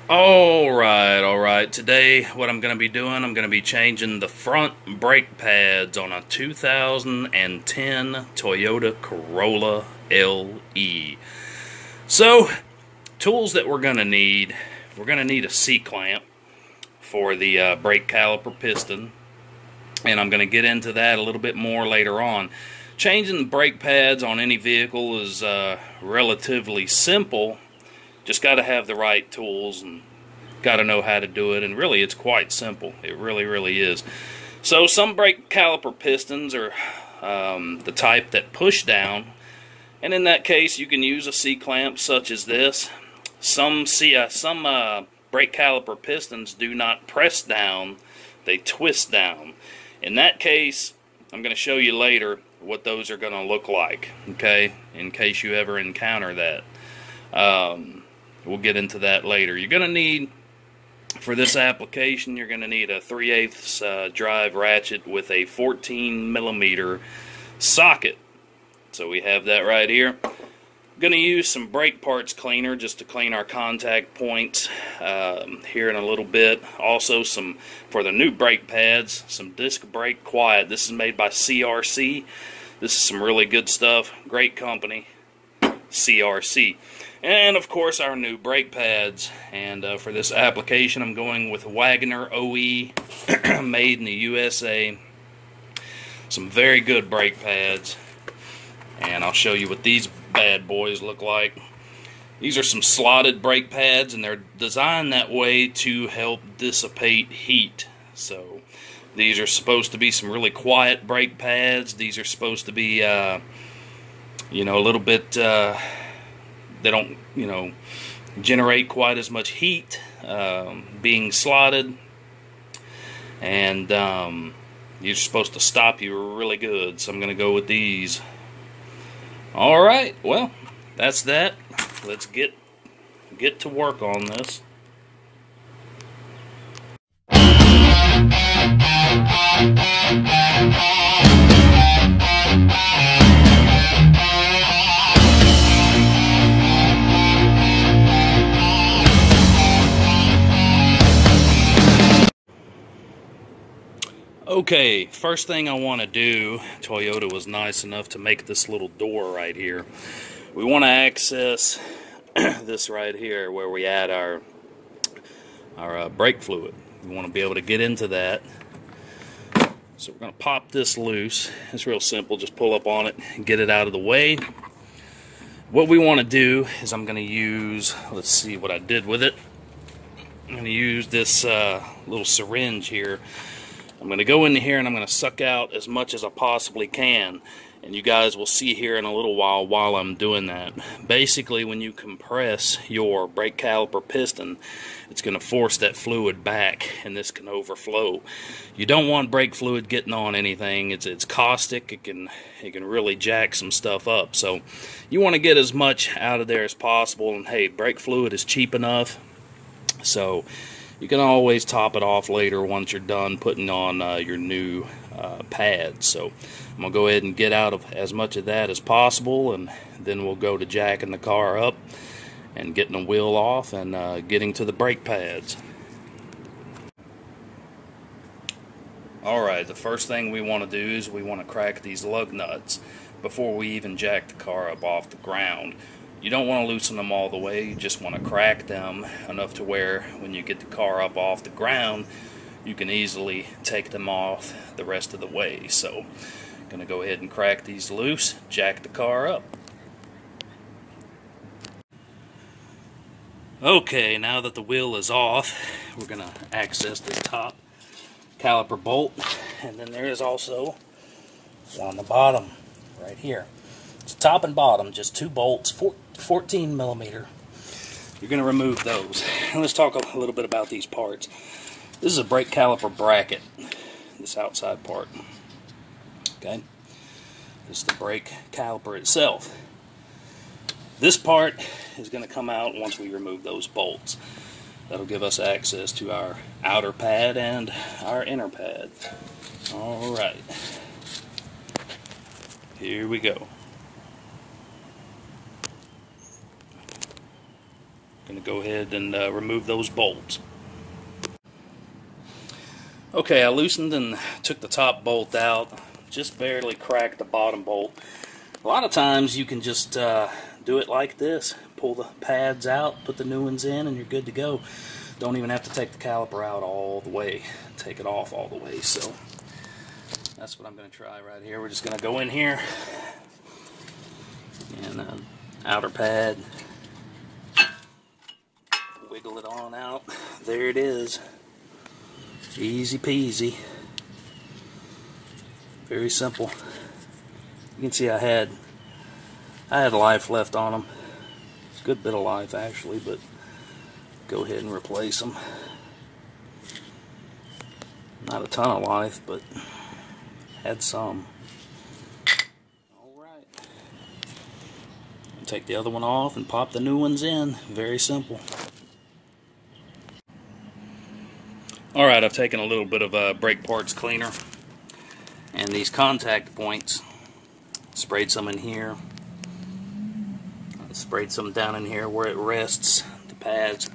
Alright. Today, what I'm going to be doing, I'm going to be changing the front brake pads on a 2010 Toyota Corolla LE. So, tools that we're going to need a C-clamp for the brake caliper piston. And I'm going to get into that a little bit more later on. Changing the brake pads on any vehicle is relatively simple. Just got to have the right tools and got to know how to do it, and really it's quite simple. It really is. So some brake caliper pistons are the type that push down, and in that case you can use a C-clamp such as this. Some brake caliper pistons do not press down, they twist down. In that case, I'm going to show you later what those are going to look like, okay, in case you ever encounter that. We'll get into that later. You're going to need, for this application, you're going to need a 3/8 drive ratchet with a 14mm socket. So we have that right here. I'm going to use some brake parts cleaner just to clean our contact points here in a little bit. Also, some for the new brake pads, some disc brake quiet. This is made by CRC. This is some really good stuff. Great company, CRC. And of course our new brake pads, and for this application I'm going with Wagoner OE made in the USA. Some very good brake pads, and I'll show you what these bad boys look like. These are some slotted brake pads, and they're designed that way to help dissipate heat. So these are supposed to be some really quiet brake pads. These are supposed to be you know, a little bit they don't, you know, generate quite as much heat being slotted, and you're supposed to stop you really good. So I'm going to go with these. Alright, well, that's that. Let's get to work on this. Okay, first thing I want to do, Toyota was nice enough to make this little door right here. We want to access this right here where we add our brake fluid. We want to be able to get into that. So we're going to pop this loose. It's real simple, just pull up on it and get it out of the way. What we want to do is I'm going to use, let's see what I did with it. I'm going to use this little syringe here. I'm going to go in here and I'm going to suck out as much as I possibly can, and you guys will see here in a little while I'm doing that. Basically, when you compress your brake caliper piston, it's going to force that fluid back, and this can overflow. You don't want brake fluid getting on anything. It's caustic. It can really jack some stuff up. So you want to get as much out of there as possible, and hey, brake fluid is cheap enough, so you can always top it off later once you're done putting on your new pads. So I'm going to go ahead and get out of as much of that as possible, and then we'll go to jacking the car up and getting the wheel off and getting to the brake pads. Alright, the first thing we want to do is we want to crack these lug nuts before we even jack the car up off the ground. You don't want to loosen them all the way, you just want to crack them enough to where when you get the car up off the ground, you can easily take them off the rest of the way. So, I'm going to go ahead and crack these loose, jack the car up. Okay, now that the wheel is off, we're going to access this top caliper bolt, and then there is also one on the bottom right here. It's top and bottom, just two bolts, 14mm. You're going to remove those. And let's talk a little bit about these parts. This is a brake caliper bracket, this outside part. Okay, this is the brake caliper itself. This part is going to come out once we remove those bolts. That'll give us access to our outer pad and our inner pad. Alright, here we go. Going to go ahead and remove those bolts. Okay, I loosened and took the top bolt out. Just barely cracked the bottom bolt. A lot of times you can just do it like this. Pull the pads out, put the new ones in, and you're good to go. Don't even have to take the caliper out all the way. Take it off all the way. So that's what I'm going to try right here. We're just going to go in here and outer pad. Wiggle it on out. There it is. Easy peasy. Very simple. You can see I had life left on them. It's a good bit of life actually, but go ahead and replace them. Not a ton of life, but had some. Alright. Take the other one off and pop the new ones in. Very simple. Alright, I've taken a little bit of brake parts cleaner and these contact points. Sprayed some in here. Sprayed some down in here where it rests, the pads,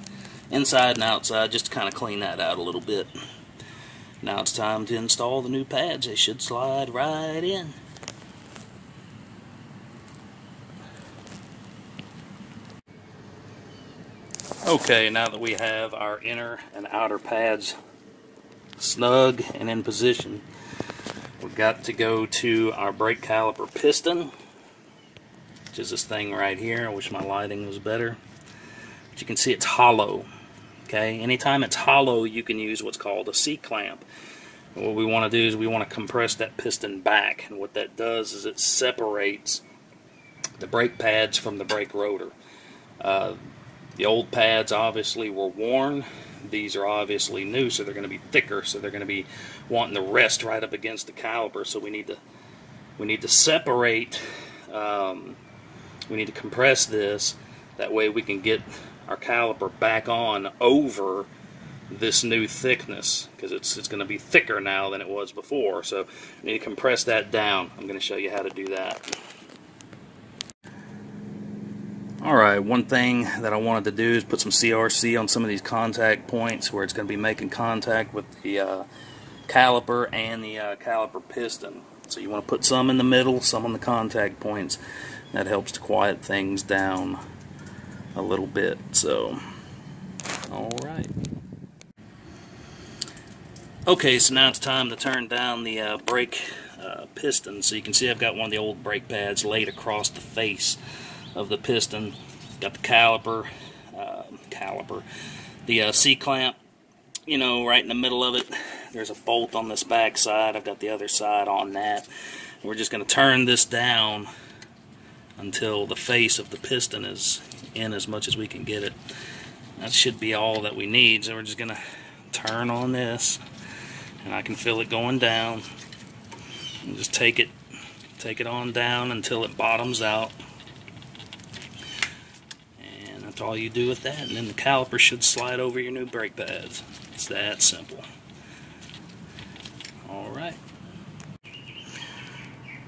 inside and outside, just to kind of clean that out a little bit. Now it's time to install the new pads. They should slide right in. Okay, now that we have our inner and outer pads snug and in position, we've got to go to our brake caliper piston, which is this thing right here. I wish my lighting was better. But you can see it's hollow. Okay, anytime it's hollow, you can use what's called a C-clamp. And what we want to do is we want to compress that piston back, and what that does is it separates the brake pads from the brake rotor. The old pads obviously were worn. These are obviously new, so they're going to be thicker, so they're going to be wanting to rest right up against the caliper. So we need to separate. We need to compress this. That way we can get our caliper back on over this new thickness, because it's going to be thicker now than it was before. So we need to compress that down. I'm going to show you how to do that. Alright, one thing that I wanted to do is put some CRC on some of these contact points where it's going to be making contact with the caliper and the caliper piston. So you want to put some in the middle, some on the contact points. That helps to quiet things down a little bit. So, alright. Okay, so now it's time to turn down the brake piston. So you can see I've got one of the old brake pads laid across the face of the piston. Got the caliper, the C-clamp, you know, right in the middle of it. There's a bolt on this back side. I've got the other side on that. We're just going to turn this down until the face of the piston is in as much as we can get it. That should be all that we need. So we're just going to turn on this, and I can feel it going down. And just take it on down until it bottoms out. And that's all you do with that. And then the caliper should slide over your new brake pads. It's that simple. Alright.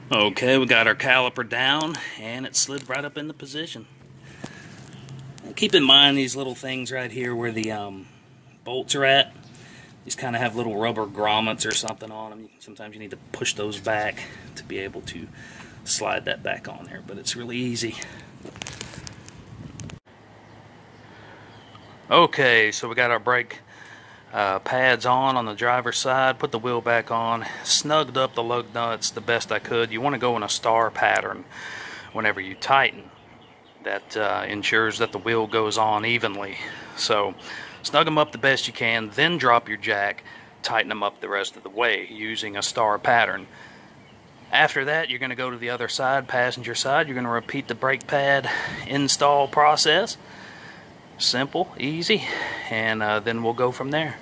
Okay, we got our caliper down, and it slid right up into position. And keep in mind these little things right here where the bolts are at. These kind of have little rubber grommets or something on them. Sometimes you need to push those back to be able to slide that back on there, but it's really easy. Okay, so we got our brake pads on the driver's side, put the wheel back on, snugged up the lug nuts the best I could. You want to go in a star pattern whenever you tighten. That ensures that the wheel goes on evenly. So snug them up the best you can, then drop your jack, tighten them up the rest of the way using a star pattern. After that, you're going to go to the other side, passenger side. You're going to repeat the brake pad install process. Simple, easy, and then we'll go from there.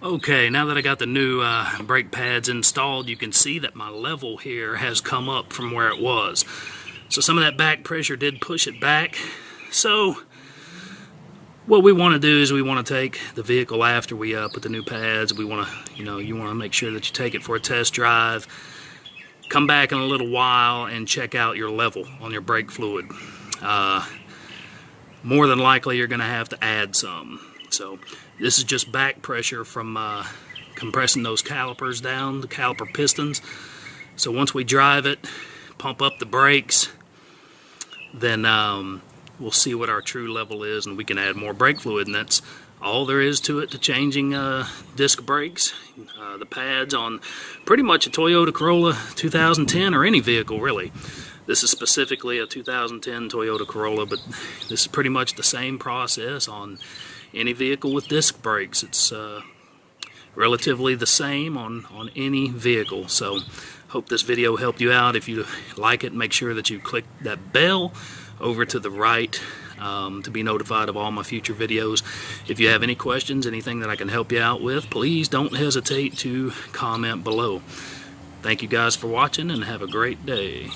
Okay, now that I got the new brake pads installed, you can see that my level here has come up from where it was. So some of that back pressure did push it back. So what we want to do is we want to take the vehicle after we put the new pads. We want to, you want to make sure that you take it for a test drive. come back in a little while and check out your level on your brake fluid. More than likely you're going to have to add some. So this is just back pressure from compressing those calipers down, the caliper pistons. So once we drive it, pump up the brakes, then we'll see what our true level is, and we can add more brake fluid. And that's all there is to it, to changing disc brakes. The pads on pretty much a Toyota Corolla 2010, or any vehicle really. This is specifically a 2010 Toyota Corolla, but this is pretty much the same process on any vehicle with disc brakes. It's relatively the same on any vehicle. So hope this video helped you out. If you like it, make sure that you click that bell over to the right to be notified of all my future videos. If you have any questions, anything that I can help you out with, please don't hesitate to comment below. Thank you guys for watching, and have a great day.